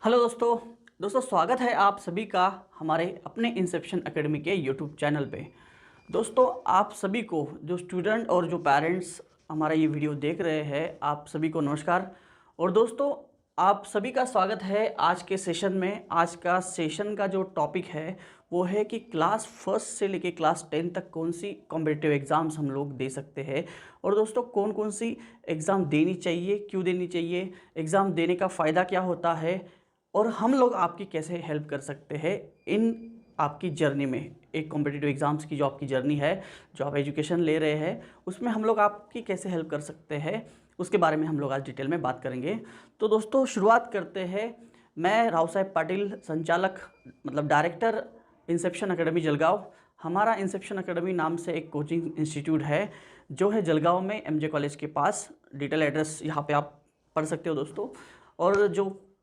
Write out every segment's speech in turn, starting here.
Hello दोस्तों स्वागत है आप सभी का हमारे अपने इंसेप्शन एकेडमी के यूट्यूब चैनल पे। दोस्तों आप सभी को जो स्टूडेंट और जो पेरेंट्स हमारा ये वीडियो देख रहे हैं, आप सभी को नमस्कार। और दोस्तों आप सभी का स्वागत है आज के सेशन में। आज का सेशन का जो टॉपिक है वो है कि क्लास फर्स्ट से लेके क्लास 10 तक कौन सी कॉम्पिटिटिव एग्ज़ाम्स हम लोग दे सकते हैं, और दोस्तों कौन कौन सी एग्ज़ाम देनी चाहिए, क्यों देनी चाहिए, एग्ज़ाम देने का फ़ायदा क्या होता है, और हम लोग आपकी कैसे हेल्प कर सकते हैं इन आपकी जर्नी में। एक कॉम्पिटिटिव एग्ज़ाम्स की जो आपकी जर्नी है, जो आप एजुकेशन ले रहे हैं, उसमें हम लोग आपकी कैसे हेल्प कर सकते हैं, उसके बारे में हम लोग आज डिटेल में बात करेंगे। तो दोस्तों शुरुआत करते हैं। मैं राव साहेब पाटिल, संचालक मतलब डायरेक्टर इंसेप्शन एकेडमी जलगांव। हमारा इंसेप्शन एकेडमी नाम से एक कोचिंग इंस्टीट्यूट है जो है जलगांव में एमजे कॉलेज के पास। डिटेल एड्रेस यहाँ पे आप पढ़ सकते हो दोस्तों। और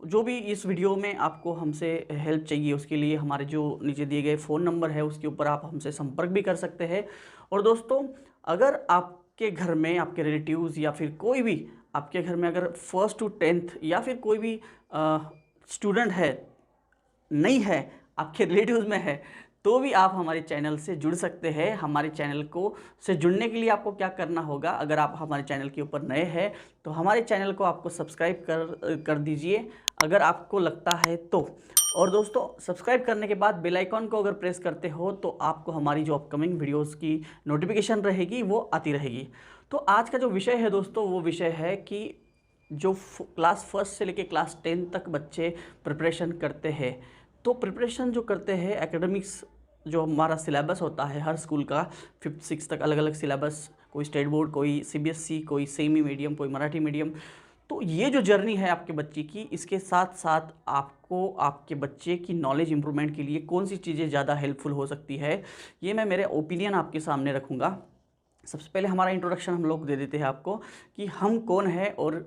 जो भी इस वीडियो में आपको हमसे हेल्प चाहिए, उसके लिए हमारे जो नीचे दिए गए फ़ोन नंबर है उसके ऊपर आप हमसे संपर्क भी कर सकते हैं। और दोस्तों अगर आपके घर में आपके रिलेटिव्स या फिर कोई भी आपके घर में अगर 1st to 10th या फिर कोई भी स्टूडेंट है, नहीं है, आपके रिलेटिव्स में है, तो भी आप हमारे चैनल से जुड़ सकते हैं। हमारे चैनल को से जुड़ने के लिए आपको क्या करना होगा, अगर आप हमारे चैनल के ऊपर नए हैं तो हमारे चैनल को आपको सब्सक्राइब कर दीजिए अगर आपको लगता है तो। और दोस्तों सब्सक्राइब करने के बाद बेल आइकॉन को अगर प्रेस करते हो तो आपको हमारी जो अपकमिंग वीडियोस की नोटिफिकेशन रहेगी वो आती रहेगी। तो आज का जो विषय है दोस्तों, वो विषय है कि जो क्लास फर्स्ट से लेके क्लास 10 तक बच्चे प्रिपरेशन करते हैं, तो प्रिपरेशन जो करते हैं एकेडमिक्स, जो हमारा सिलेबस होता है हर स्कूल का 5th 6th तक अलग अलग सिलेबस, कोई स्टेट बोर्ड, कोई सीबीएसई, कोई सेमी मीडियम, कोई मराठी मीडियम। तो ये जो जर्नी है आपके बच्चे की, इसके साथ साथ आपको आपके बच्चे की नॉलेज इंप्रूवमेंट के लिए कौन सी चीज़ें ज़्यादा हेल्पफुल हो सकती है, ये मैं मेरे ओपिनियन आपके सामने रखूँगा। सबसे पहले हमारा इंट्रोडक्शन हम लोग दे देते हैं आपको कि हम कौन है और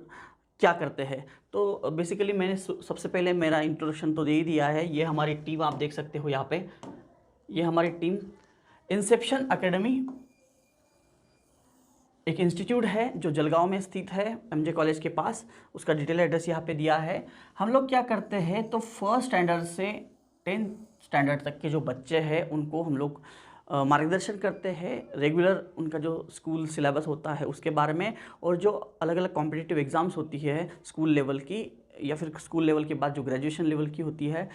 क्या करते हैं। तो बेसिकली मैंने सबसे पहले मेरा इंट्रोडक्शन तो दे ही दिया है। ये हमारी टीम आप देख सकते हो यहाँ पे, ये हमारी टीम। इंसेप्शन एकेडमी एक इंस्टीट्यूट है जो जलगांव में स्थित है एमजे कॉलेज के पास। उसका डिटेल एड्रेस यहाँ पे दिया है। हम लोग क्या करते हैं, तो 1st स्टैंडर्ड से 10th स्टैंडर्ड तक के जो बच्चे हैं उनको हम लोग मार्गदर्शन करते हैं। रेगुलर उनका जो स्कूल सिलेबस होता है उसके बारे में, और जो अलग अलग कॉम्पिटिटिव एग्ज़ाम्स होती है स्कूल लेवल की, या फिर स्कूल लेवल के बाद जो ग्रेजुएशन लेवल की होती है,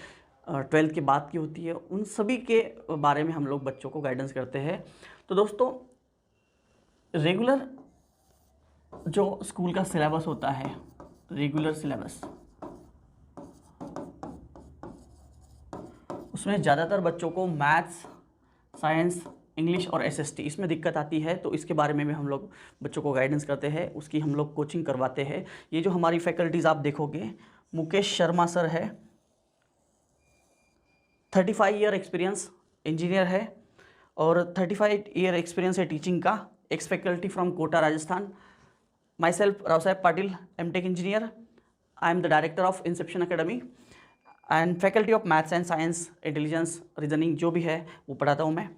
12th के बाद की होती है, उन सभी के बारे में हम लोग बच्चों को गाइडेंस करते हैं। तो दोस्तों रेगुलर जो स्कूल का सिलेबस होता है, रेगुलर सिलेबस, उसमें ज़्यादातर बच्चों को मैथ्स, साइंस, इंग्लिश और एसएसटी इसमें दिक्कत आती है। तो इसके बारे में भी हम लोग बच्चों को गाइडेंस करते हैं, उसकी हम लोग कोचिंग करवाते हैं। ये जो हमारी फैकल्टीज़ आप देखोगे, मुकेश शर्मा सर है, 35 ईयर एक्सपीरियंस इंजीनियर है, और 35 ईयर एक्सपीरियंस है टीचिंग का, ex faculty from Kota Rajasthan. Myself Rao Saheb Patil, M Tech engineer. I am the director of inception academy and faculty of maths and science, intelligence, reasoning जो भी है वो पढ़ाता हूँ मैं।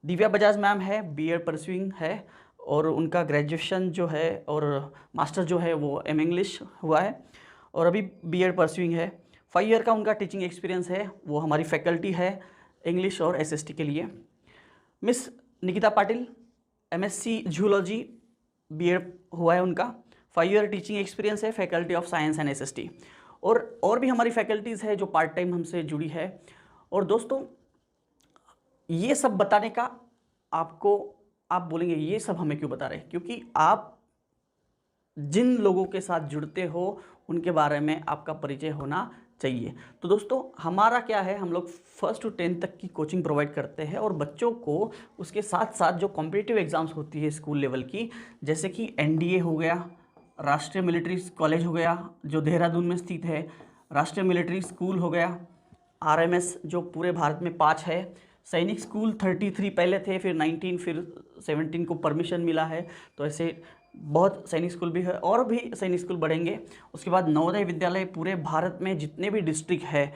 दिव्या बजाज मैम है, बीएड परस्यूइंग है, और उनका ग्रेजुएशन जो है और मास्टर जो है वो एम इंग्लिश हुआ है, और अभी बीएड परस्यूइंग है। 5 ईयर का उनका टीचिंग एक्सपीरियंस है, वो हमारी फैकल्टी है इंग्लिश और एसएसटी के लिए। Miss Nikita Patil, MSc zoology, B Ed हुआ है उनका, 5 ईयर टीचिंग एक्सपीरियंस है, faculty of science and SST. और भी हमारी फैकल्टीज़ है जो पार्ट टाइम हमसे जुड़ी है। और दोस्तों ये सब बताने का आपको, आप बोलेंगे ये सब हमें क्यों बता रहे हैं, क्योंकि आप जिन लोगों के साथ जुड़ते हो उनके बारे में आपका परिचय होना चाहिए। तो दोस्तों हमारा क्या है, हम लोग 1st to 10th तक की कोचिंग प्रोवाइड करते हैं, और बच्चों को उसके साथ साथ जो कॉम्पिटिटिव एग्ज़ाम्स होती है स्कूल लेवल की, जैसे कि एनडीए हो गया, राष्ट्रीय मिलिट्री कॉलेज हो गया जो देहरादून में स्थित है, राष्ट्रीय मिलिट्री स्कूल हो गया, आरएमएस जो पूरे भारत में 5 है, सैनिक स्कूल 33 पहले थे, फिर 19, फिर 17 को परमिशन मिला है। तो ऐसे बहुत सैनिक स्कूल भी है, और भी सैनिक स्कूल बढ़ेंगे। उसके बाद नवोदय विद्यालय, पूरे भारत में जितने भी डिस्ट्रिक्ट है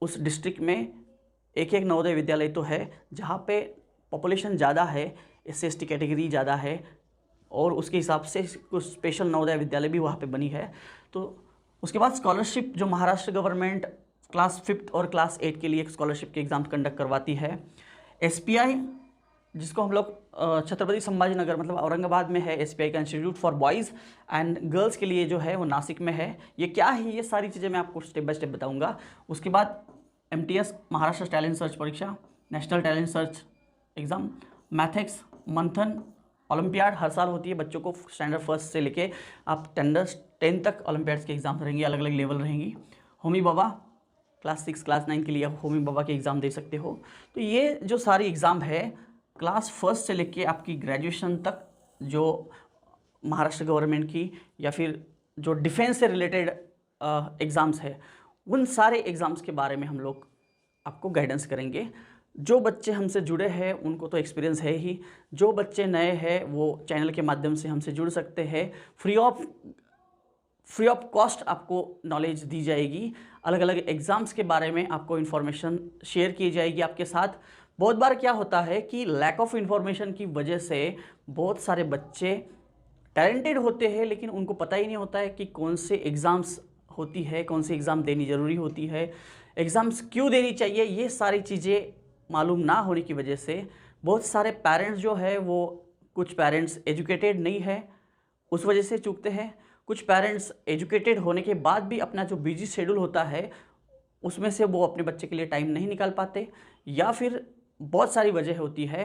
उस डिस्ट्रिक्ट में एक एक नवोदय विद्यालय तो है। जहाँ पे पॉपुलेशन ज़्यादा है, SC/ST कैटेगरी ज़्यादा है, और उसके हिसाब से कुछ स्पेशल नवोदय विद्यालय भी वहाँ पे बनी है। तो उसके बाद स्कॉलरशिप जो महाराष्ट्र गवर्नमेंट क्लास 5th और क्लास 8 के लिए स्कॉलरशिप के एग्ज़ाम कंडक्ट करवाती है। SPI जिसको हम लोग छत्रपति संभाजी नगर मतलब औरंगाबाद में है, SPI का institute for boys and girls के लिए जो है वो नासिक में है। ये क्या है, ये सारी चीज़ें मैं आपको स्टेप बाय स्टेप बताऊंगा। उसके बाद MTS महाराष्ट्र टैलेंट सर्च परीक्षा, national talent search exam, maths मंथन ओलंपियाड हर साल होती है बच्चों को, स्टैंडर्ड फर्स्ट से लेके आप स्टैंडर्ड 10 तक ओलंपियाड्स के एग्ज़ाम रहेंगे, अलग अलग लेवल रहेंगी। होमी बाबा क्लास 6 क्लास 9 के लिए आप होमी बाबा के एग्ज़ाम दे सकते हो। तो ये जो सारी एग्ज़ाम है क्लास फर्स्ट से लेके आपकी ग्रेजुएशन तक, जो महाराष्ट्र गवर्नमेंट की या फिर जो डिफेंस से रिलेटेड एग्ज़ाम्स है, उन सारे एग्ज़ाम्स के बारे में हम लोग आपको गाइडेंस करेंगे। जो बच्चे हमसे जुड़े हैं उनको तो एक्सपीरियंस है ही, जो बच्चे नए हैं वो चैनल के माध्यम से हमसे जुड़ सकते हैं। फ्री ऑफ कॉस्ट आपको नॉलेज दी जाएगी, अलग अलग एग्ज़ाम्स के बारे में आपको इन्फॉर्मेशन शेयर की जाएगी आपके साथ। बहुत बार क्या होता है कि लैक ऑफ इन्फॉर्मेशन की वजह से बहुत सारे बच्चे टैलेंटेड होते हैं लेकिन उनको पता ही नहीं होता है कि कौन से एग्ज़ाम्स होती है, कौन सी एग्ज़ाम देनी ज़रूरी होती है, एग्ज़ाम्स क्यों देनी चाहिए। ये सारी चीज़ें मालूम ना होने की वजह से बहुत सारे पेरेंट्स जो है वो, कुछ पेरेंट्स एजुकेटेड नहीं है उस वजह से चूकते हैं, कुछ पेरेंट्स एजुकेटेड होने के बाद भी अपना जो बिजी शेड्यूल होता है उसमें से वो अपने बच्चे के लिए टाइम नहीं निकाल पाते, या फिर बहुत सारी वजह होती है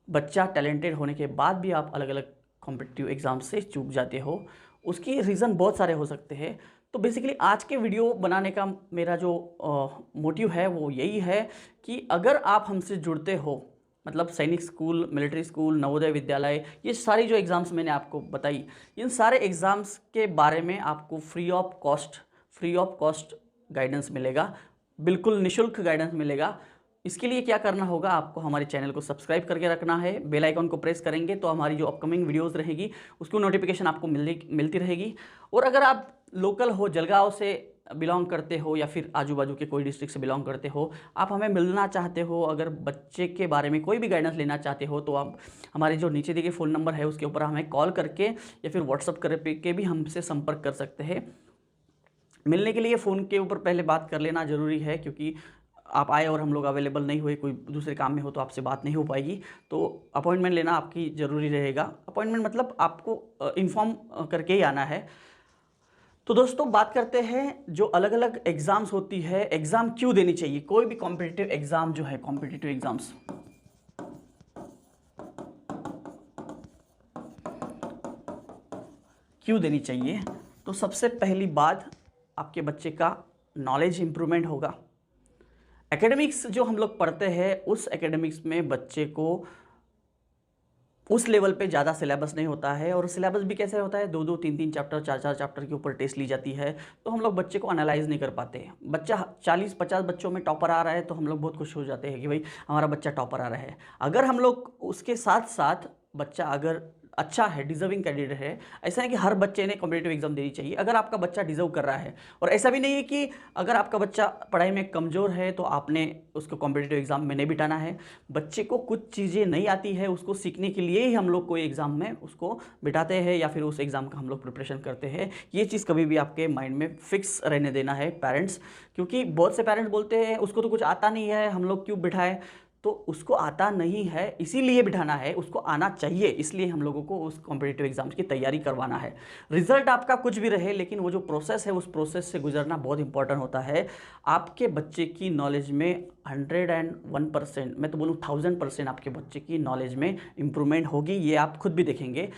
बच्चा टैलेंटेड होने के बाद भी आप अलग अलग कॉम्पिटिटिव एग्ज़ाम से चूक जाते हो। उसकी रीज़न बहुत सारे हो सकते हैं। तो बेसिकली आज के वीडियो बनाने का मेरा जो मोटिव है वो यही है कि अगर आप हमसे जुड़ते हो, मतलब सैनिक school, military school, Navodaya Vidyalaya, ये सारी जो एग्ज़ाम्स मैंने आपको बताई, इन सारे एग्ज़ाम्स के बारे में आपको फ्री ऑफ कॉस्ट गाइडेंस मिलेगा, बिल्कुल निःशुल्क गाइडेंस मिलेगा। इसके लिए क्या करना होगा, आपको हमारे चैनल को सब्सक्राइब करके रखना है, बेल आइकन को प्रेस करेंगे तो हमारी जो अपकमिंग वीडियोस रहेगी उसको नोटिफिकेशन आपको मिलती रहेगी। और अगर आप लोकल हो, जलगांव से बिलोंग करते हो या फिर आजू बाजू के कोई डिस्ट्रिक्ट से बिलोंग करते हो, आप हमें मिलना चाहते हो, अगर बच्चे के बारे में कोई भी गाइडेंस लेना चाहते हो तो आप हमारे जो नीचे दिए गए फ़ोन नंबर है उसके ऊपर हमें कॉल करके या फिर व्हाट्सअप करके भी हमसे संपर्क कर सकते हैं। मिलने के लिए फ़ोन के ऊपर पहले बात कर लेना ज़रूरी है, क्योंकि आप आए और हम लोग अवेलेबल नहीं हुए, कोई दूसरे काम में हो तो आपसे बात नहीं हो पाएगी। तो अपॉइंटमेंट लेना आपकी ज़रूरी रहेगा। अपॉइंटमेंट मतलब आपको इन्फॉर्म करके ही आना है। तो दोस्तों बात करते हैं जो अलग अलग एग्ज़ाम्स होती है, एग्ज़ाम क्यों देनी चाहिए। कोई भी कॉम्पिटिटिव एग्ज़ाम जो है, कॉम्पिटिटिव एग्ज़ाम्स क्यों देनी चाहिए, तो सबसे पहली बात आपके बच्चे का नॉलेज इम्प्रूवमेंट होगा। एकेडमिक्स जो हम लोग पढ़ते हैं उस एकेडमिक्स में बच्चे को उस लेवल पे ज़्यादा सिलेबस नहीं होता है, और सिलेबस भी कैसे होता है, 2-2, 3-3 चैप्टर, 4-4 चैप्टर के ऊपर टेस्ट ली जाती है, तो हम लोग बच्चे को एनालाइज नहीं कर पाते। बच्चा 40-50 बच्चों में टॉपर आ रहा है तो हम लोग बहुत खुश हो जाते हैं कि भाई हमारा बच्चा टॉपर आ रहा है। अगर हम लोग उसके साथ साथ बच्चा अगर अच्छा है, डिजर्विंग कैंडिडेट है, ऐसा नहीं कि हर बच्चे ने कॉम्पिटिटिव एग्जाम देनी चाहिए। अगर आपका बच्चा डिजर्व कर रहा है, और ऐसा भी नहीं है कि अगर आपका बच्चा पढ़ाई में कमज़ोर है तो आपने उसको कॉम्पिटिटिव एग्जाम में नहीं बिठाना है। बच्चे को कुछ चीज़ें नहीं आती है, उसको सीखने के लिए ही हम लोग कोई एग्ज़ाम में उसको बिठाते हैं या फिर उस एग्ज़ाम का हम लोग प्रिपरेशन करते हैं। ये चीज़ कभी भी आपके माइंड में फिक्स रहने देना है पेरेंट्स, क्योंकि बहुत से पेरेंट्स बोलते हैं उसको तो कुछ आता नहीं है, हम लोग क्यों बिठाएं। तो उसको आता नहीं है इसीलिए बिठाना है, उसको आना चाहिए, इसलिए हम लोगों को उस कॉम्पिटिटिव एग्जाम्स की तैयारी करवाना है। रिजल्ट आपका कुछ भी रहे, लेकिन वो जो प्रोसेस है उस प्रोसेस से गुजरना बहुत इंपॉर्टेंट होता है। आपके बच्चे की नॉलेज में 101%, मैं तो बोलूँ 1000% आपके बच्चे की नॉलेज में इम्प्रूवमेंट होगी। ये आप खुद भी देखेंगे।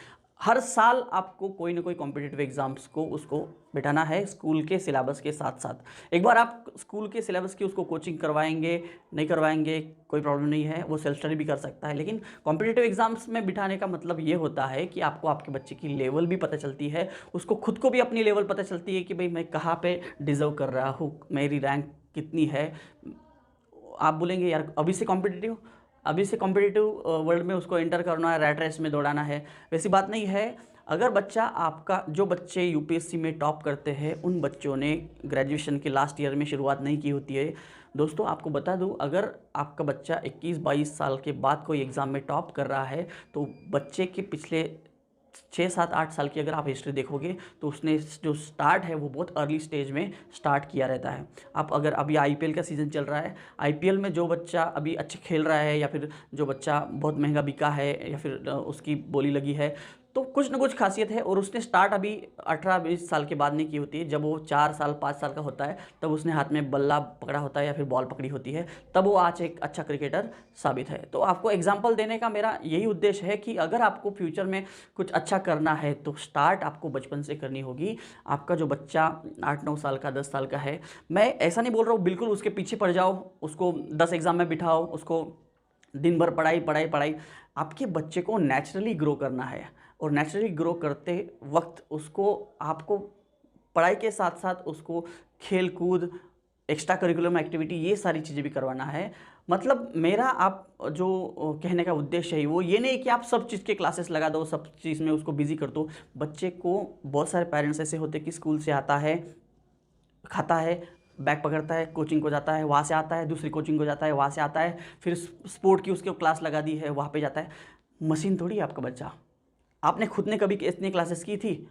हर साल आपको कोई ना कोई कॉम्पिटिटिव एग्जाम्स को उसको बिठाना है स्कूल के सिलेबस के साथ साथ। एक बार आप स्कूल के सिलेबस की उसको कोचिंग करवाएंगे, नहीं करवाएंगे कोई प्रॉब्लम नहीं है, वो सेल्फ स्टडी भी कर सकता है। लेकिन कॉम्पिटिटिव एग्जाम्स में बिठाने का मतलब ये होता है कि आपको आपके बच्चे की लेवल भी पता चलती है, उसको खुद को भी अपनी लेवल पता चलती है कि भाई मैं कहाँ पे डिज़र्व कर रहा हूँ, मेरी रैंक कितनी है। आप बोलेंगे यार अभी से कॉम्पिटिटिव वर्ल्ड में उसको एंटर करना है, रैट रेस में दौड़ाना है, वैसी बात नहीं है। अगर बच्चा आपका, जो बच्चे यूपीएससी में टॉप करते हैं उन बच्चों ने ग्रेजुएशन के लास्ट ईयर में शुरुआत नहीं की होती है। दोस्तों आपको बता दूं, अगर आपका बच्चा 21-22 साल के बाद कोई एग्ज़ाम में टॉप कर रहा है तो बच्चे के पिछले 6, 7, 8 साल की अगर आप हिस्ट्री देखोगे तो उसने जो स्टार्ट है वो बहुत अर्ली स्टेज में स्टार्ट किया रहता है। आप अगर अभी आईपीएल का सीज़न चल रहा है, आईपीएल में जो बच्चा अभी अच्छे खेल रहा है या फिर जो बच्चा बहुत महंगा बिका है या फिर उसकी बोली लगी है, तो कुछ ना कुछ खासियत है। और उसने स्टार्ट अभी 18-20 साल के बाद नहीं की होती है। जब वो 4 साल 5 साल का होता है तब उसने हाथ में बल्ला पकड़ा होता है या फिर बॉल पकड़ी होती है, तब वो आज एक अच्छा क्रिकेटर साबित है। तो आपको एग्जांपल देने का मेरा यही उद्देश्य है कि अगर आपको फ्यूचर में कुछ अच्छा करना है तो स्टार्ट आपको बचपन से करनी होगी। आपका जो बच्चा 8-9 साल का 10 साल का है, मैं ऐसा नहीं बोल रहा हूँ बिल्कुल उसके पीछे पड़ जाओ, उसको 10 एग्ज़ाम में बिठाओ, उसको दिन भर पढ़ाई पढ़ाई पढ़ाई। आपके बच्चे को नेचुरली ग्रो करना है और नेचुरली ग्रो करते वक्त उसको आपको पढ़ाई के साथ साथ उसको खेल कूद, एक्स्ट्रा करिकुलम एक्टिविटी, ये सारी चीज़ें भी करवाना है। मतलब मेरा आप जो कहने का उद्देश्य है वो ये नहीं कि आप सब चीज़ के क्लासेस लगा दो, सब चीज़ में उसको बिजी कर दो। बच्चे को बहुत सारे पेरेंट्स ऐसे होते हैं कि स्कूल से आता है, खाता है, बैग पकड़ता है, कोचिंग को जाता है, वहाँ से आता है, दूसरी कोचिंग को जाता है, वहाँ से आता है, फिर स्पोर्ट की उसके क्लास लगा दी है, वहाँ पे जाता है। मशीन थोड़ी है आपका बच्चा। आपने खुद ने कभी इतनी क्लासेस की थी?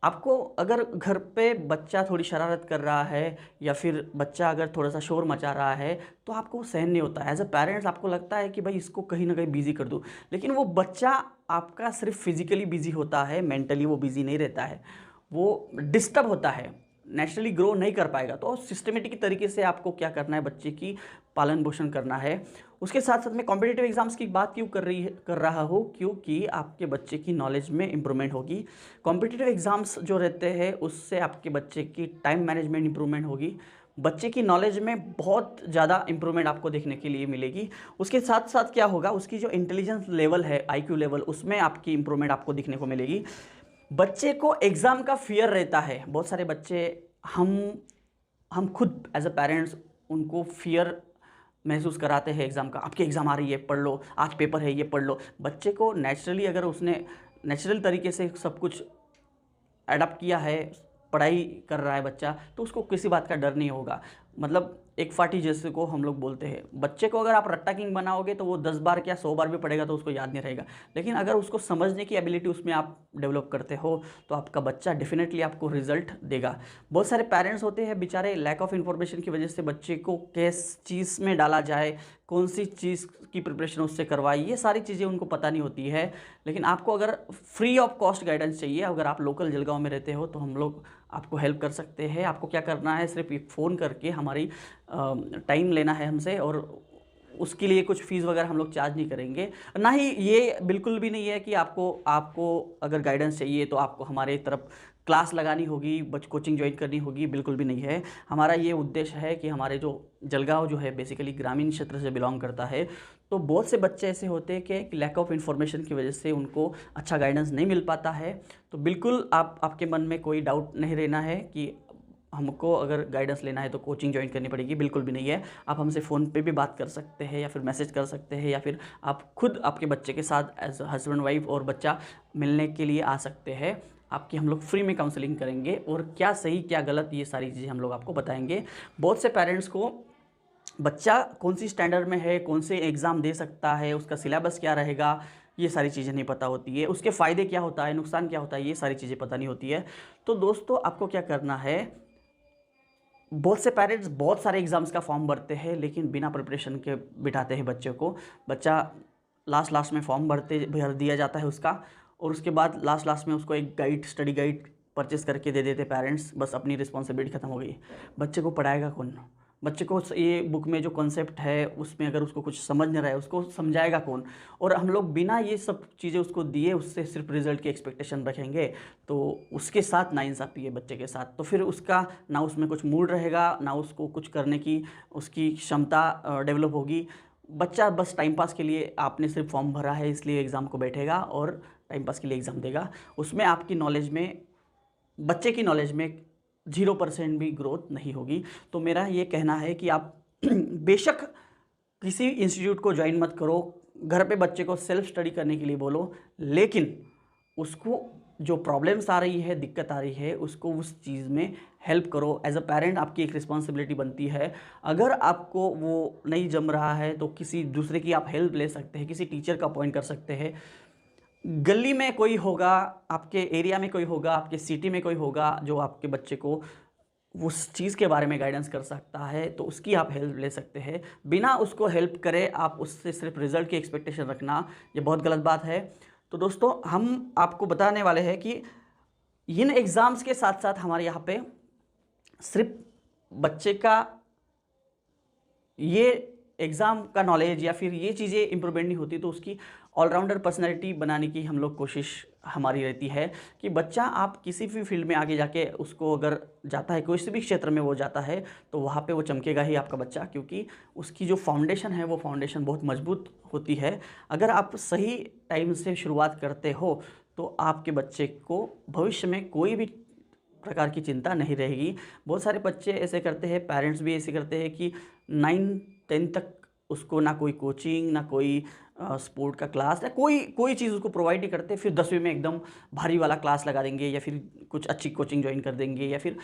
आपको अगर घर पे बच्चा थोड़ी शरारत कर रहा है या फिर बच्चा अगर थोड़ा सा शोर मचा रहा है तो आपको वो सहन नहीं होता। एज अ पेरेंट्स आपको लगता है कि भाई इसको कहीं ना कहीं बिजी कर दूँ, लेकिन वो बच्चा आपका सिर्फ फिजिकली बिजी होता है, मेंटली वो बिजी नहीं रहता है, वो डिस्टर्ब होता है, नेचुरली ग्रो नहीं कर पाएगा। तो सिस्टमेटिक तरीके से आपको क्या करना है, बच्चे की पालन पोषण करना है। उसके साथ साथ मैं कॉम्पिटिटिव एग्जाम्स की बात क्यों कर रहा हूँ, क्योंकि आपके बच्चे की नॉलेज में इंप्रूवमेंट होगी। कॉम्पिटिटिव एग्जाम्स जो रहते हैं उससे आपके बच्चे की टाइम मैनेजमेंट इंप्रूवमेंट होगी, बच्चे की नॉलेज में बहुत ज़्यादा इंप्रूवमेंट आपको देखने के लिए मिलेगी। उसके साथ साथ क्या होगा, उसकी जो इंटेलिजेंस लेवल है, आईक्यू लेवल, उसमें आपकी इंप्रूवमेंट आपको दिखने को मिलेगी। बच्चे को एग्ज़ाम का फियर रहता है। बहुत सारे बच्चे हम खुद एज अ पेरेंट्स उनको फियर महसूस कराते हैं एग्ज़ाम का। आपकी एग्ज़ाम आ रही है, पढ़ लो, आज पेपर है, ये पढ़ लो। बच्चे को नेचुरली अगर उसने नेचुरल तरीके से सब कुछ अडॉप्ट किया है, पढ़ाई कर रहा है बच्चा, तो उसको किसी बात का डर नहीं होगा। मतलब एक फाटी जैसे को हम लोग बोलते हैं। बच्चे को अगर आप रट्टा किंग बनाओगे तो वो 10 बार क्या 100 बार भी पढ़ेगा तो उसको याद नहीं रहेगा, लेकिन अगर उसको समझने की एबिलिटी उसमें आप डेवलप करते हो तो आपका बच्चा डेफिनेटली आपको रिजल्ट देगा। बहुत सारे पेरेंट्स होते हैं बेचारे, लैक ऑफ इन्फॉर्मेशन की वजह से बच्चे को किस चीज़ में डाला जाए, कौन सी चीज़ की प्रिपरेशन उससे करवाई, ये सारी चीज़ें उनको पता नहीं होती है। लेकिन आपको अगर फ्री ऑफ कॉस्ट गाइडेंस चाहिए, अगर आप लोकल जलगांव में रहते हो तो हम लोग आपको हेल्प कर सकते हैं। आपको क्या करना है, सिर्फ एक फ़ोन करके हमारी टाइम लेना है हमसे, और उसके लिए कुछ फ़ीस वगैरह हम लोग चार्ज नहीं करेंगे। ना ही ये बिल्कुल भी नहीं है कि आपको अगर गाइडेंस चाहिए तो आपको हमारे तरफ क्लास लगानी होगी, कोचिंग ज्वाइन करनी होगी, बिल्कुल भी नहीं है। हमारा ये उद्देश्य है कि हमारे जो जलगांव जो है बेसिकली ग्रामीण क्षेत्र से बिलोंग करता है, तो बहुत से बच्चे ऐसे होते हैं कि लैक ऑफ इन्फॉर्मेशन की वजह से उनको अच्छा गाइडेंस नहीं मिल पाता है। तो बिल्कुल आपके मन में कोई डाउट नहीं रहना है कि हमको अगर गाइडेंस लेना है तो कोचिंग ज्वाइन करनी पड़ेगी, बिल्कुल भी नहीं है। आप हमसे फ़ोन पे भी बात कर सकते हैं या फिर मैसेज कर सकते हैं, या फिर आप खुद आपके बच्चे के साथ एज हस्बैंड वाइफ और बच्चा मिलने के लिए आ सकते हैं। आपकी हम लोग फ्री में काउंसलिंग करेंगे और क्या सही क्या गलत ये सारी चीज़ें हम लोग आपको बताएंगे। बहुत से पेरेंट्स को बच्चा कौन सी स्टैंडर्ड में है, कौन से एग्ज़ाम दे सकता है, उसका सिलेबस क्या रहेगा, ये सारी चीज़ें नहीं पता होती है। उसके फ़ायदे क्या होता है, नुकसान क्या होता है, ये सारी चीज़ें पता नहीं होती है। तो दोस्तों आपको क्या करना है, बहुत से पेरेंट्स बहुत सारे एग्ज़ाम्स का फॉर्म भरते हैं लेकिन बिना प्रिपरेशन के बिठाते हैं बच्चे को। बच्चा लास्ट में फॉर्म भर दिया जाता है उसका, और उसके बाद लास्ट में उसको एक गाइड, स्टडी गाइड परचेस करके दे देते पेरेंट्स। बस अपनी रिस्पॉन्सिबिलिटी ख़त्म हो गई। बच्चे को पढ़ाएगा कौन? बच्चे को ये बुक में जो कॉन्सेप्ट है उसमें अगर उसको कुछ समझ नहीं रहा है उसको समझाएगा कौन? और हम लोग बिना ये सब चीज़ें उसको दिए उससे सिर्फ रिज़ल्ट की एक्सपेक्टेशन रखेंगे तो उसके साथ नाइंसाफ़ी है बच्चे के साथ। तो फिर उसका ना उसमें कुछ मूड रहेगा, ना उसको कुछ करने की उसकी क्षमता डेवलप होगी। बच्चा बस टाइम पास के लिए, आपने सिर्फ फॉर्म भरा है इसलिए एग्ज़ाम को बैठेगा और टाइम पास के लिए एग्ज़ाम देगा। उसमें आपकी नॉलेज में, बच्चे की नॉलेज में 0% भी ग्रोथ नहीं होगी। तो मेरा ये कहना है कि आप बेशक किसी इंस्टीट्यूट को ज्वाइन मत करो, घर पे बच्चे को सेल्फ स्टडी करने के लिए बोलो, लेकिन उसको जो प्रॉब्लम्स आ रही है, दिक्कत आ रही है, उसको उस चीज़ में हेल्प करो। एज अ पेरेंट आपकी एक रिस्पॉन्सिबिलिटी बनती है। अगर आपको वो नहीं जम रहा है तो किसी दूसरे की आप हेल्प ले सकते हैं, किसी टीचर का अपॉइंट कर सकते हैं। गली में कोई होगा, आपके एरिया में कोई होगा, आपके सिटी में कोई होगा जो आपके बच्चे को उस चीज़ के बारे में गाइडेंस कर सकता है, तो उसकी आप हेल्प ले सकते हैं। बिना उसको हेल्प करे आप उससे सिर्फ रिज़ल्ट की एक्सपेक्टेशन रखना, ये बहुत गलत बात है। तो दोस्तों, हम आपको बताने वाले हैं कि इन एग्ज़ाम्स के साथ साथ हमारे यहाँ पे सिर्फ बच्चे का ये एग्ज़ाम का नॉलेज या फिर ये चीज़ें इम्प्रूवमेंट नहीं होती, तो उसकी ऑलराउंडर पर्सनैलिटी बनाने की हम लोग कोशिश हमारी रहती है कि बच्चा आप किसी भी फील्ड में आगे जाके उसको अगर जाता है, कोई भी क्षेत्र में वो जाता है, तो वहाँ पे वो चमकेगा ही आपका बच्चा, क्योंकि उसकी जो फाउंडेशन है वो फाउंडेशन बहुत मजबूत होती है। अगर आप सही टाइम से शुरुआत करते हो तो आपके बच्चे को भविष्य में कोई भी प्रकार की चिंता नहीं रहेगी। बहुत सारे बच्चे ऐसे करते हैं, पेरेंट्स भी ऐसे करते हैं कि 9-10 तक उसको ना कोई कोचिंग, ना कोई स्पोर्ट का क्लास, या कोई चीज़ उसको प्रोवाइड नहीं करते, फिर 10वीं में एकदम भारी वाला क्लास लगा देंगे या फिर कुछ अच्छी कोचिंग ज्वाइन कर देंगे, या फिर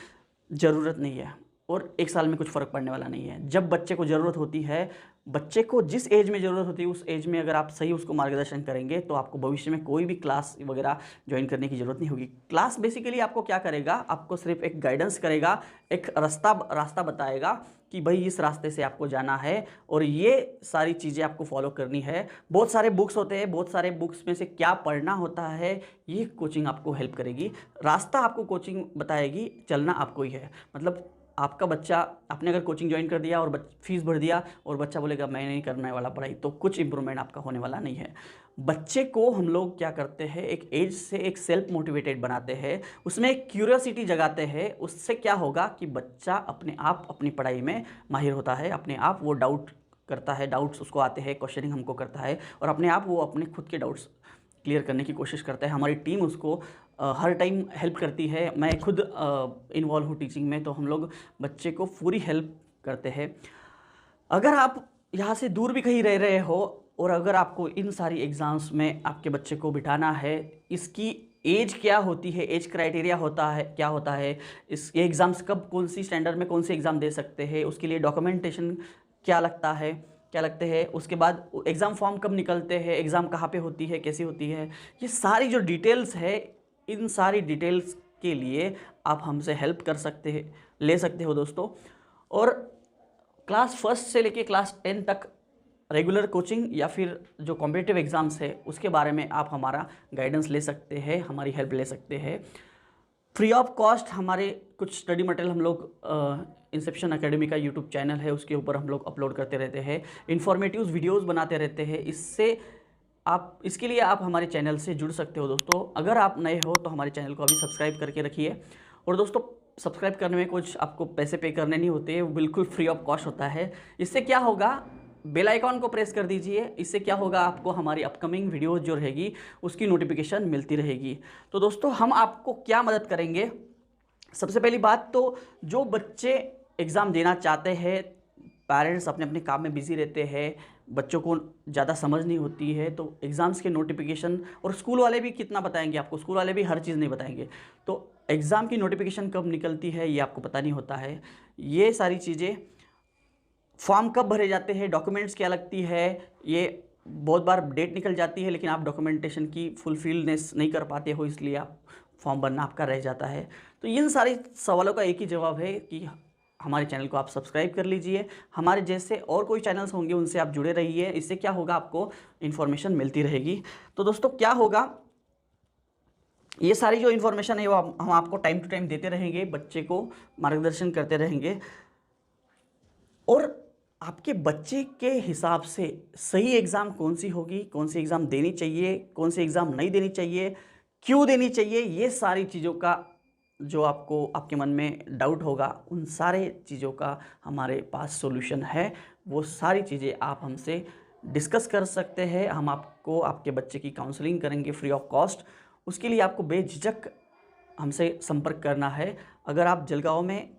ज़रूरत नहीं है और 1 साल में कुछ फ़र्क पड़ने वाला नहीं है। जब बच्चे को ज़रूरत होती है, बच्चे को जिस एज में ज़रूरत होती है उस एज में अगर आप सही उसको मार्गदर्शन करेंगे तो आपको भविष्य में कोई भी क्लास वगैरह ज्वाइन करने की ज़रूरत नहीं होगी। क्लास बेसिकली आपको क्या करेगा, आपको सिर्फ एक गाइडेंस करेगा, एक रास्ता बताएगा कि भाई इस रास्ते से आपको जाना है और ये सारी चीज़ें आपको फॉलो करनी है। बहुत सारे बुक्स होते हैं, बहुत सारे बुक्स में से क्या पढ़ना होता है ये कोचिंग आपको हेल्प करेगी। रास्ता आपको कोचिंग बताएगी, चलना आपको ही है। मतलब आपका बच्चा, आपने अगर कोचिंग ज्वाइन कर दिया और फीस भर दिया और बच्चा बोलेगा मैं नहीं करने वाला पढ़ाई, तो कुछ इंप्रूवमेंट आपका होने वाला नहीं है। बच्चे को हम लोग क्या करते हैं, एक एज से एक सेल्फ मोटिवेटेड बनाते हैं, उसमें एक क्यूरियोसिटी जगाते हैं। उससे क्या होगा कि बच्चा अपने आप अपनी पढ़ाई में माहिर होता है, अपने आप वो डाउट करता है, डाउट्स उसको आते हैं, क्वेश्चनिंग हमको करता है और अपने आप वो अपने खुद के डाउट्स क्लियर करने की कोशिश करता है। हमारी टीम उसको हर टाइम हेल्प करती है। मैं खुद इन्वॉल्व हूँ टीचिंग में, तो हम लोग बच्चे को पूरी हेल्प करते हैं। अगर आप यहाँ से दूर भी कहीं रह रहे हो और अगर आपको इन सारी एग्ज़ाम्स में आपके बच्चे को बिठाना है, इसकी एज क्या होती है, एज क्राइटेरिया होता है, क्या होता है, इस ये एग्ज़ाम्स कब, कौन सी स्टैंडर्ड में कौन सी एग्ज़ाम दे सकते हैं, उसके लिए डॉक्यूमेंटेशन क्या लगते हैं, उसके बाद एग्ज़ाम फॉर्म कब निकलते हैं, एग्ज़ाम कहाँ पे होती है, कैसी होती है, ये सारी जो डिटेल्स है, इन सारी डिटेल्स के लिए आप हमसे हेल्प ले सकते हो दोस्तों। और क्लास फर्स्ट से लेके क्लास 10 तक रेगुलर कोचिंग या फिर जो कॉम्पिटिटिव एग्ज़ाम्स है उसके बारे में आप हमारा गाइडेंस ले सकते हैं, हमारी हेल्प ले सकते हैं। फ्री ऑफ कॉस्ट हमारे कुछ स्टडी मटेरियल हम लोग इंसेप्शन एकेडमी का यूट्यूब चैनल है, उसके ऊपर हम लोग अपलोड करते रहते हैं, इन्फॉर्मेटिव वीडियोज़ बनाते रहते हैं। इसके लिए आप हमारे चैनल से जुड़ सकते हो दोस्तों। अगर आप नए हो तो हमारे चैनल को अभी सब्सक्राइब करके रखिए। और दोस्तों, सब्सक्राइब करने में कुछ आपको पैसे पे करने नहीं होते, वो बिल्कुल फ्री ऑफ कॉस्ट होता है। इससे क्या होगा, बेल आइकॉन को प्रेस कर दीजिए। इससे क्या होगा, आपको हमारी अपकमिंग वीडियोज़ जो रहेगी उसकी नोटिफिकेशन मिलती रहेगी। तो दोस्तों, हम आपको क्या मदद करेंगे, सबसे पहली बात तो जो बच्चे एग्ज़ाम देना चाहते हैं, पेरेंट्स अपने अपने काम में बिज़ी रहते हैं, बच्चों को ज़्यादा समझ नहीं होती है, तो एग्ज़ाम्स के नोटिफिकेशन, और स्कूल वाले भी कितना बताएंगे आपको, स्कूल वाले भी हर चीज़ नहीं बताएंगे, तो एग्ज़ाम की नोटिफिकेशन कब निकलती है ये आपको पता नहीं होता है। ये सारी चीज़ें, फॉर्म कब भरे जाते हैं, डॉक्यूमेंट्स क्या लगती है, ये बहुत बार डेट निकल जाती है लेकिन आप डॉक्यूमेंटेशन की फुलफिलनेस नहीं कर पाते हो, इसलिए आप फॉर्म भरना आपका रह जाता है। तो इन सारे सवालों का एक ही जवाब है कि हमारे चैनल को आप सब्सक्राइब कर लीजिए। हमारे जैसे और कोई चैनल्स होंगे उनसे आप जुड़े रहिए, इससे क्या होगा, आपको इन्फॉर्मेशन मिलती रहेगी। तो दोस्तों, क्या होगा, ये सारी जो इन्फॉर्मेशन है वो हम आपको टाइम टू टाइम देते रहेंगे, बच्चे को मार्गदर्शन करते रहेंगे और आपके बच्चे के हिसाब से सही एग्ज़ाम कौन सी होगी, कौन सी एग्ज़ाम देनी चाहिए, कौन सी एग्ज़ाम नहीं देनी चाहिए, क्यों देनी चाहिए, ये सारी चीज़ों का जो आपको आपके मन में डाउट होगा, उन सारे चीज़ों का हमारे पास सॉल्यूशन है। वो सारी चीज़ें आप हमसे डिस्कस कर सकते हैं। हम आपको आपके बच्चे की काउंसलिंग करेंगे फ्री ऑफ कॉस्ट। उसके लिए आपको बेझिझक हमसे संपर्क करना है। अगर आप जलगांव में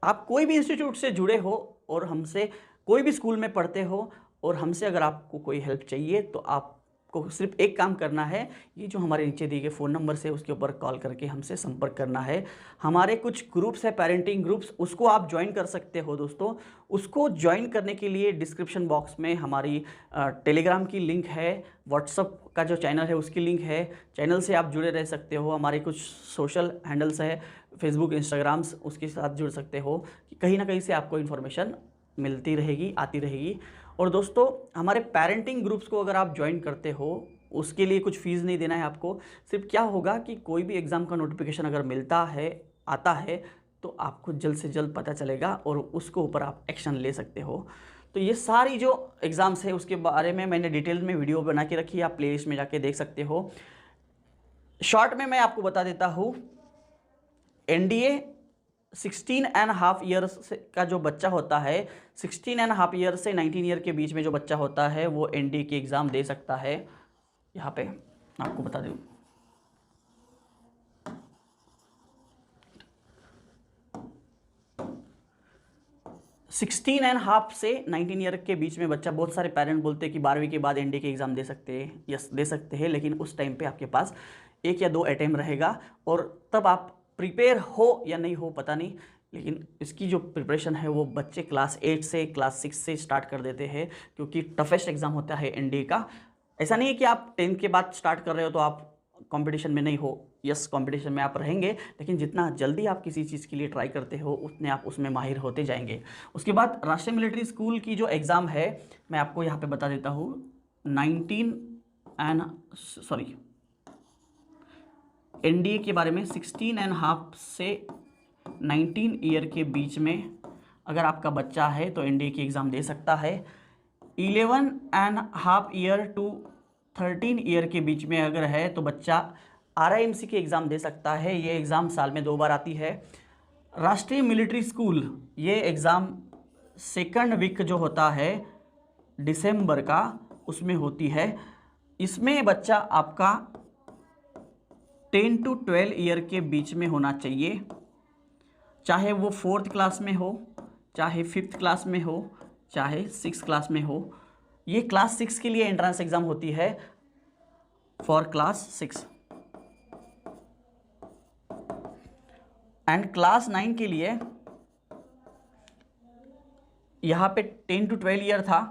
आप कोई भी इंस्टीट्यूट से जुड़े हो और हमसे कोई भी स्कूल में पढ़ते हो और हमसे अगर आपको कोई हेल्प चाहिए तो आप को सिर्फ एक काम करना है, ये जो हमारे नीचे दिए गए फ़ोन नंबर से उसके ऊपर कॉल करके हमसे संपर्क करना है। हमारे कुछ ग्रुप्स है, पेरेंटिंग ग्रुप्स, उसको आप ज्वाइन कर सकते हो दोस्तों। उसको ज्वाइन करने के लिए डिस्क्रिप्शन बॉक्स में हमारी टेलीग्राम की लिंक है, व्हाट्सअप का जो चैनल है उसकी लिंक है, चैनल से आप जुड़े रह सकते हो। हमारे कुछ सोशल हैंडल्स है, फेसबुक, इंस्टाग्राम्स, उसके साथ जुड़ सकते हो कि कहीं ना कहीं से आपको इन्फॉर्मेशन मिलती रहेगी, आती रहेगी। और दोस्तों हमारे पेरेंटिंग ग्रुप्स को अगर आप ज्वाइन करते हो, उसके लिए कुछ फ़ीस नहीं देना है आपको। सिर्फ क्या होगा कि कोई भी एग्ज़ाम का नोटिफिकेशन अगर मिलता है, आता है, तो आपको जल्द से जल्द पता चलेगा और उसको ऊपर आप एक्शन ले सकते हो। तो ये सारी जो एग्ज़ाम्स है उसके बारे में मैंने डिटेल में वीडियो बना के रखी है, आप प्लेलिस्ट में जाके देख सकते हो। शॉर्ट में मैं आपको बता देता हूँ, एनडीए 16.5 ईयर्स का जो बच्चा होता है, 16.5 ईयर से 19 ईयर के बीच में जो बच्चा होता है वो एनडीए की एग्ज़ाम दे सकता है। यहाँ पे आपको बता दूँ, सिक्सटीन एंड हाफ से 19 ईयर के बीच में बच्चा, बहुत सारे पेरेंट बोलते हैं कि 12वीं के बाद एनडीए के एग्ज़ाम दे सकते हैं। यस, दे सकते हैं, लेकिन उस टाइम पे आपके पास 1 या 2 अटेम्प्ट रहेगा और तब आप प्रिपेयर हो या नहीं हो पता नहीं, लेकिन इसकी जो प्रिपरेशन है वो बच्चे क्लास 8 से, क्लास 6 से स्टार्ट कर देते हैं, क्योंकि टफेस्ट एग्ज़ाम होता है एनडीए का। ऐसा नहीं है कि आप 10th के बाद स्टार्ट कर रहे हो तो आप कंपटीशन में नहीं हो। यस, कंपटीशन में आप रहेंगे, लेकिन जितना जल्दी आप किसी चीज़ के लिए ट्राई करते हो उतने आप उसमें माहिर होते जाएंगे। उसके बाद राष्ट्रीय मिलिट्री स्कूल की जो एग्ज़ाम है मैं आपको यहाँ पे बता देता हूँ। 19 एनडीए के बारे में 16.5 से 19 ईयर के बीच में अगर आपका बच्चा है तो एनडीए की एग्ज़ाम दे सकता है। 11.5 ईयर टू 13 ईयर के बीच में अगर है तो बच्चा आरआईएमसी की एग्ज़ाम दे सकता है। ये एग्ज़ाम साल में 2 बार आती है। राष्ट्रीय मिलिट्री स्कूल, ये एग्ज़ाम सेकंड वीक जो होता है दिसंबर का, उसमें होती है। इसमें बच्चा आपका 10 to 12 ईयर के बीच में होना चाहिए, चाहे वो 4th क्लास में हो, चाहे 5th क्लास में हो, चाहे 6th क्लास में हो। ये क्लास 6 के लिए एंट्रेंस एग्ज़ाम होती है, फॉर क्लास 6। एंड क्लास 9 के लिए यहाँ पे 10 to 12 ईयर था,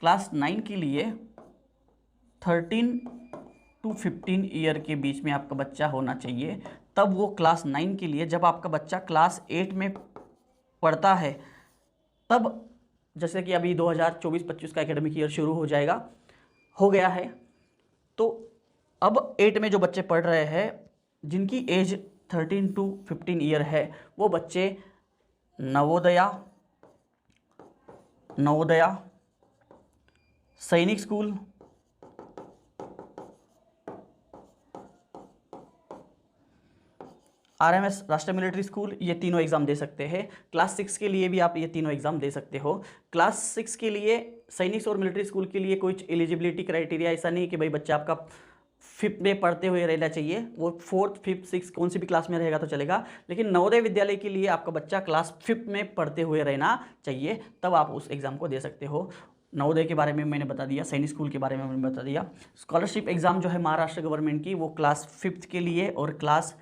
क्लास 9 के लिए 13 to 15 ईयर के बीच में आपका बच्चा होना चाहिए। तब वो क्लास 9 के लिए, जब आपका बच्चा क्लास 8 में पढ़ता है, तब जैसे कि अभी 2024-25 का एकेडमिक ईयर शुरू हो जाएगा, हो गया है, तो अब 8 में जो बच्चे पढ़ रहे हैं जिनकी एज 13 to 15 ईयर है, वो बच्चे नवोदया, सैनिक स्कूल, आरएमएस राष्ट्रीय मिलिट्री स्कूल, ये तीनों एग्ज़ाम दे सकते हैं। क्लास 6 के लिए भी आप ये तीनों एग्ज़ाम दे सकते हो। क्लास 6 के लिए सैनिक और मिलिट्री स्कूल के लिए कोई एलिजिबिलिटी क्राइटेरिया ऐसा नहीं कि भाई बच्चा आपका 5th में पढ़ते हुए रहना चाहिए, वो 4th, 5th, 6th कौन सी भी क्लास में रहेगा तो चलेगा। लेकिन नवोदय विद्यालय के लिए आपका बच्चा क्लास 5th में पढ़ते हुए रहना चाहिए, तब आप उस एग्ज़ाम को दे सकते हो। नवोदय के बारे में मैंने बता दिया, सैनिक स्कूल के बारे में मैंने बता दिया। स्कॉलरशिप एग्ज़ाम जो है महाराष्ट्र गवर्नमेंट की, वो क्लास 5th के लिए और क्लास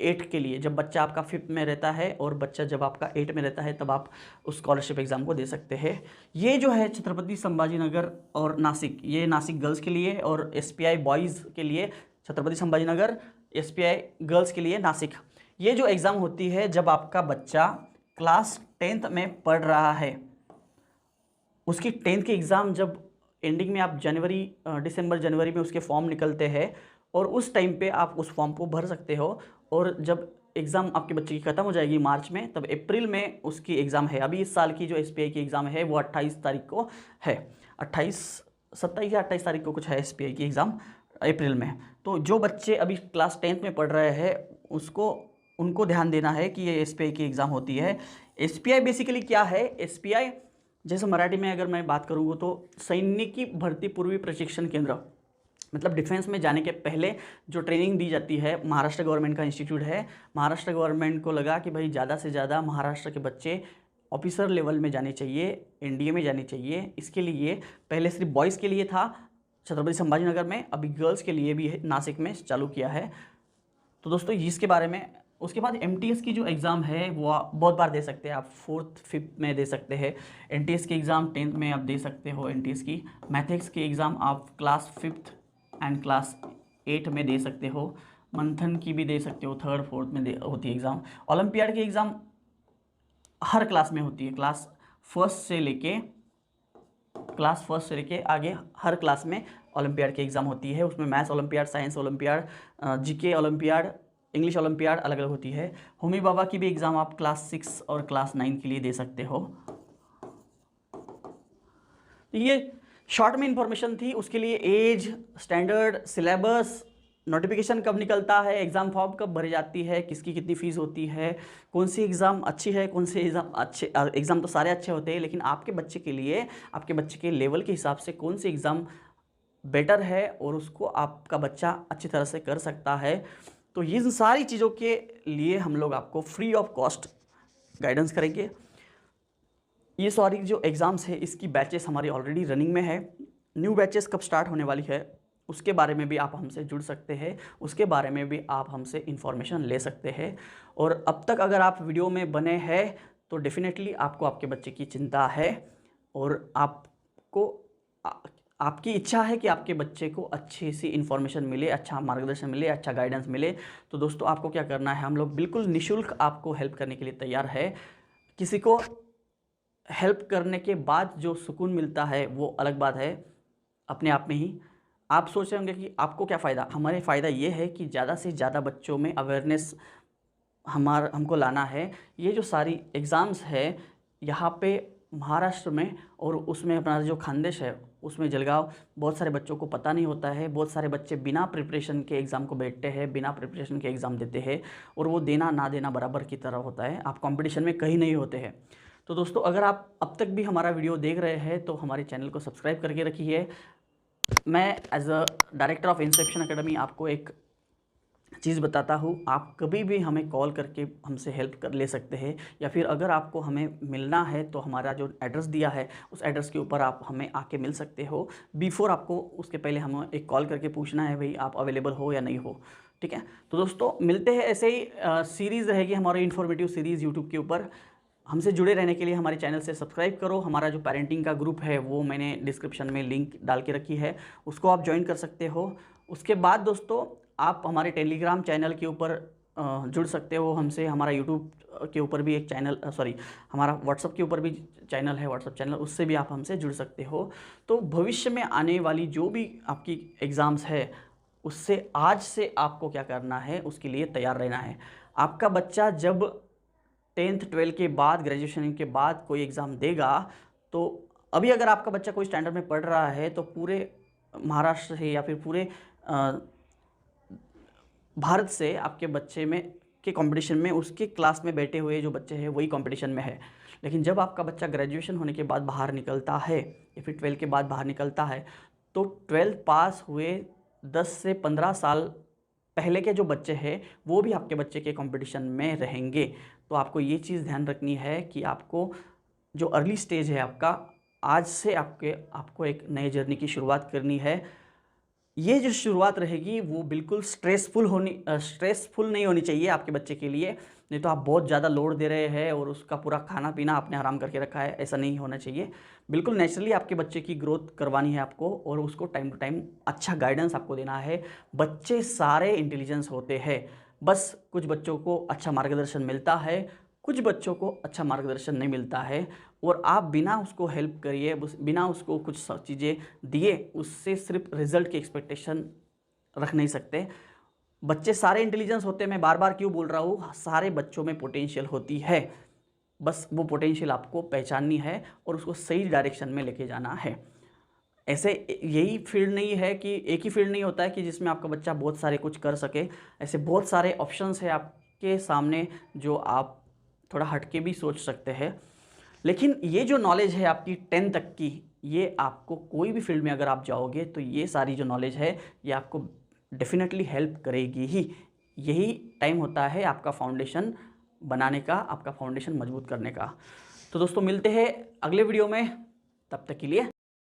8 के लिए, जब बच्चा आपका 5th में रहता है और बच्चा जब आपका 8 में रहता है, तब आप उस स्कॉलरशिप एग्ज़ाम को दे सकते हैं। ये जो है छत्रपति संभाजी नगर और नासिक, ये नासिक गर्ल्स के लिए, और एसपीआई बॉयज़ के लिए छत्रपति संभाजी नगर, एसपीआई गर्ल्स के लिए नासिक। ये जो एग्ज़ाम होती है जब आपका बच्चा क्लास 10th में पढ़ रहा है, उसकी 10th की एग्ज़ाम जब एंडिंग में आप दिसंबर जनवरी में उसके फॉर्म निकलते हैं, और उस टाइम पे आप उस फॉर्म को भर सकते हो। और जब एग्ज़ाम आपके बच्चे की ख़त्म हो जाएगी मार्च में, तब अप्रैल में उसकी एग्ज़ाम है। अभी इस साल की जो एसपीआई की एग्ज़ाम है वो 28 तारीख को है, 27 या 28 तारीख को कुछ है एसपीआई की एग्ज़ाम अप्रैल में। तो जो बच्चे अभी क्लास 10th में पढ़ रहे हैं उनको ध्यान देना है कि ये एसपीआई की एग्ज़ाम होती है। एसपीआई बेसिकली क्या है? एसपीआई जैसे मराठी में अगर मैं बात करूँ तो सैनिकी भर्ती पूर्वी प्रशिक्षण केंद्र, मतलब डिफेंस में जाने के पहले जो ट्रेनिंग दी जाती है, महाराष्ट्र गवर्नमेंट का इंस्टीट्यूट है। महाराष्ट्र गवर्नमेंट को लगा कि भाई ज़्यादा से ज़्यादा महाराष्ट्र के बच्चे ऑफिसर लेवल में जाने चाहिए, एनडीए में जाने चाहिए। इसके लिए पहले सिर्फ बॉयज़ के लिए था, छत्रपति संभाजी में, अभी गर्ल्स के लिए भी नासिक में चालू किया है। तो दोस्तों इसके बारे में, उसके बाद MTS की जो एग्ज़ाम है वो आप बहुत बार दे सकते हैं। आप 4th 5th में दे सकते हैं NTS की एग्ज़ाम, 10th में आप दे सकते हो NTS की। मैथ्स की एग्ज़ाम आप क्लास 5th एंड क्लास 8 में दे सकते हो। मंथन की भी दे सकते हो, 3rd 4th में होती है एग्ज़ाम। ओलंपियाड की एग्ज़ाम हर क्लास में होती है, क्लास फर्स्ट से लेके आगे हर क्लास में ओलंपियाड की एग्ज़ाम होती है। उसमें maths olympiad, science olympiad, GK olympiad, English olympiad अलग अलग होती है। होमी बाबा की भी एग्ज़ाम आप क्लास 6 और क्लास 9 के लिए दे सकते हो। तो ये शॉर्ट में इंफॉर्मेशन थी, उसके लिए एज, स्टैंडर्ड, सिलेबस, नोटिफिकेशन कब निकलता है, एग्ज़ाम फॉर्म कब भरी जाती है, किसकी कितनी फ़ीस होती है, कौन सी एग्ज़ाम अच्छी है, कौन से एग्ज़ाम अच्छे, एग्ज़ाम तो सारे अच्छे होते हैं, लेकिन आपके बच्चे के लिए, आपके बच्चे के लेवल के हिसाब से कौन सी एग्ज़ाम बेटर है और उसको आपका बच्चा अच्छी तरह से कर सकता है। तो ये सारी चीज़ों के लिए हम लोग आपको फ्री ऑफ कॉस्ट गाइडेंस करेंगे। ये सारी जो एग्ज़ाम्स है इसकी बैचेस हमारी ऑलरेडी रनिंग में है। न्यू बैचेस कब स्टार्ट होने वाली है उसके बारे में भी आप हमसे जुड़ सकते हैं, उसके बारे में भी आप हमसे इन्फॉर्मेशन ले सकते हैं। और अब तक अगर आप वीडियो में बने हैं तो डेफिनेटली आपको आपके बच्चे की चिंता है और आपको आपकी इच्छा है कि आपके बच्चे को अच्छी सी इन्फॉर्मेशन मिले, अच्छा मार्गदर्शन मिले, अच्छा गाइडेंस मिले। तो दोस्तों आपको क्या करना है, हम लोग बिल्कुल निःशुल्क आपको हेल्प करने के लिए तैयार है। किसी को हेल्प करने के बाद जो सुकून मिलता है वो अलग बात है अपने आप में ही। आप सोच रहे होंगे कि आपको क्या फ़ायदा, हमारे फ़ायदा ये है कि ज़्यादा से ज़्यादा बच्चों में अवेयरनेस हमको लाना है। ये जो सारी एग्ज़ाम्स है यहाँ पे महाराष्ट्र में और उसमें अपना जो खानदेश है उसमें जलगांव, बहुत सारे बच्चों को पता नहीं होता है। बहुत सारे बच्चे बिना प्रिपरेशन के एग्ज़ाम को बैठते हैं, बिना प्रिपरेशन के एग्ज़ाम देते हैं और वो देना ना देना बराबर की तरह होता है। आप कंपटीशन में कहीं नहीं होते हैं। तो दोस्तों अगर आप अब तक भी हमारा वीडियो देख रहे हैं तो हमारे चैनल को सब्सक्राइब करके रखिए। मैं as a director of inception academy आपको एक चीज़ बताता हूँ, आप कभी भी हमें कॉल करके हमसे हेल्प कर ले सकते हैं, या फिर अगर आपको हमें मिलना है तो हमारा जो एड्रेस दिया है उस एड्रेस के ऊपर आप हमें आके मिल सकते हो। बिफोर आपको उसके पहले हमें एक कॉल करके पूछना है भाई आप अवेलेबल हो या नहीं हो, ठीक है। तो दोस्तों मिलते हैं, ऐसे ही सीरीज़ रहेगी हमारी इन्फॉर्मेटिव सीरीज़ यूट्यूब के ऊपर। हमसे जुड़े रहने के लिए हमारे चैनल से सब्सक्राइब करो। हमारा जो पेरेंटिंग का ग्रुप है वो मैंने डिस्क्रिप्शन में लिंक डाल के रखी है, उसको आप ज्वाइन कर सकते हो। उसके बाद दोस्तों आप हमारे टेलीग्राम चैनल के ऊपर जुड़ सकते हो हमसे। हमारा यूट्यूब के ऊपर भी एक चैनल, हमारा व्हाट्सअप के ऊपर भी चैनल है, व्हाट्सअप चैनल, उससे भी आप हमसे जुड़ सकते हो। तो भविष्य में आने वाली जो भी आपकी एग्ज़ाम्स है उससे आज से आपको क्या करना है, उसके लिए तैयार रहना है। आपका बच्चा जब 10th 12th के बाद, ग्रेजुएशन के बाद कोई एग्ज़ाम देगा, तो अभी अगर आपका बच्चा कोई स्टैंडर्ड में पढ़ रहा है तो पूरे महाराष्ट्र से या फिर पूरे भारत से आपके बच्चे में के कंपटीशन में, उसके क्लास में बैठे हुए जो बच्चे हैं वही कंपटीशन में है। लेकिन जब आपका बच्चा ग्रेजुएशन होने के बाद बाहर निकलता है या फिर 12th के बाद बाहर निकलता है तो 12th पास हुए 10 से 15 साल पहले के जो बच्चे हैं वो भी आपके बच्चे के कंपटीशन में रहेंगे। तो आपको ये चीज़ ध्यान रखनी है कि आपको जो अर्ली स्टेज है आपका, आज से आपको एक नए जर्नी की शुरुआत करनी है। ये जो शुरुआत रहेगी वो बिल्कुल स्ट्रेसफुल नहीं होनी चाहिए आपके बच्चे के लिए। नहीं तो आप बहुत ज़्यादा लोड दे रहे हैं और उसका पूरा खाना पीना आपने हराम करके रखा है, ऐसा नहीं होना चाहिए। बिल्कुल नेचुरली आपके बच्चे की ग्रोथ करवानी है आपको और उसको टाइम टू टाइम अच्छा गाइडेंस आपको देना है। बच्चे सारे इंटेलिजेंस होते हैं, बस कुछ बच्चों को अच्छा मार्गदर्शन मिलता है, कुछ बच्चों को अच्छा मार्गदर्शन नहीं मिलता है। और आप बिना उसको हेल्प करिए, बिना उसको कुछ चीज़ें दिए, उससे सिर्फ रिजल्ट की एक्सपेक्टेशन रख नहीं सकते। बच्चे सारे इंटेलिजेंस होते हैं, मैं बार बार क्यों बोल रहा हूँ, सारे बच्चों में पोटेंशियल होती है, बस वो पोटेंशियल आपको पहचाननी है और उसको सही डायरेक्शन में लेके जाना है। ऐसे यही फील्ड नहीं है कि एक ही फील्ड नहीं होता है कि जिसमें आपका बच्चा बहुत सारे कुछ कर सके। ऐसे बहुत सारे ऑप्शंस है आपके सामने जो आप थोड़ा हटके भी सोच सकते हैं। लेकिन ये जो नॉलेज है आपकी 10 तक की, ये आपको कोई भी फील्ड में अगर आप जाओगे तो ये सारी जो नॉलेज है ये आपको डेफिनेटली हेल्प करेगी ही। यही टाइम होता है आपका फाउंडेशन बनाने का, आपका फाउंडेशन मजबूत करने का। तो दोस्तों मिलते हैं अगले वीडियो में, तब तक के लिए